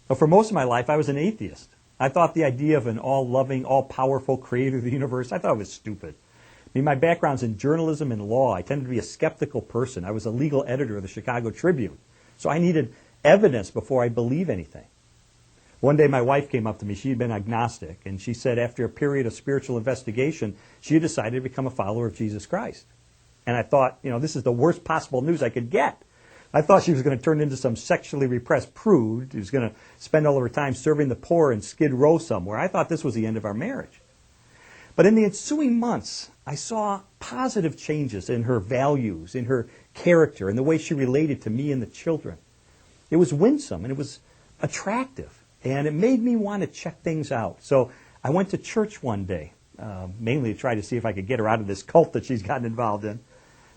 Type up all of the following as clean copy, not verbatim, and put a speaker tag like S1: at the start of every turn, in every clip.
S1: But for most of my life, I was an atheist. I thought the idea of an all-loving, all-powerful creator of the universe, I thought it was stupid. I mean, my background's in journalism and law. I tended to be a skeptical person. I was a legal editor of the Chicago Tribune. So I needed evidence before I believe anything. One day my wife came up to me. She had been agnostic, and she said after a period of spiritual investigation, she had decided to become a follower of Jesus Christ. And I thought, this is the worst possible news I could get. I thought she was going to turn into some sexually repressed prude who's going to spend all of her time serving the poor in Skid Row somewhere. I thought this was the end of our marriage. But in the ensuing months, I saw positive changes in her values, in her character, in the way she related to me and the children. It was winsome and it was attractive. And it made me want to check things out. So I went to church one day, mainly to try to see if I could get her out of this cult that she's gotten involved in.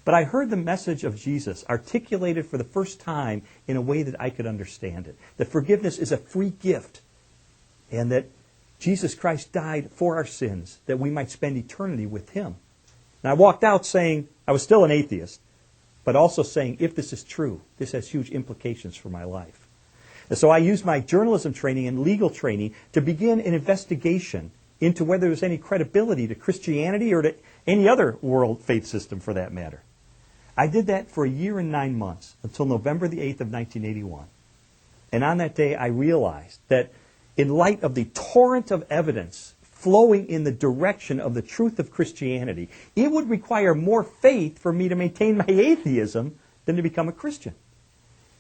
S1: But I heard the message of Jesus articulated for the first time in a way that I could understand it. That forgiveness is a free gift. And that Jesus Christ died for our sins, that we might spend eternity with Him. And I walked out saying, I was still an atheist, but also saying, if this is true, this has huge implications for my life. And so I used my journalism training and legal training to begin an investigation into whether there was any credibility to Christianity or to any other world faith system for that matter. I did that for 1 year and 9 months until November the 8th of 1981. And on that day I realized that in light of the torrent of evidence flowing in the direction of the truth of Christianity, it would require more faith for me to maintain my atheism than to become a Christian.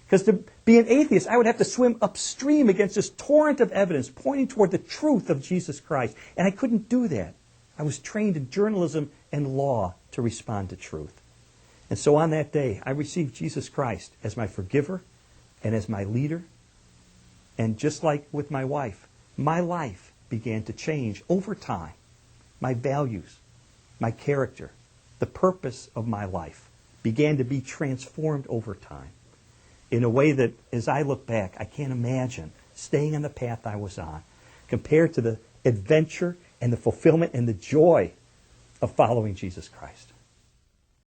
S1: Because to be an atheist, I would have to swim upstream against this torrent of evidence pointing toward the truth of Jesus Christ. And I couldn't do that. I was trained in journalism and law to respond to truth. And so on that day, I received Jesus Christ as my forgiver and as my leader. And just like with my wife, my life began to change over time. My values, my character, the purpose of my life began to be transformed over time in a way that, as I look back, I can't imagine staying on the path I was on compared to the adventure and the fulfillment and the joy of following Jesus Christ.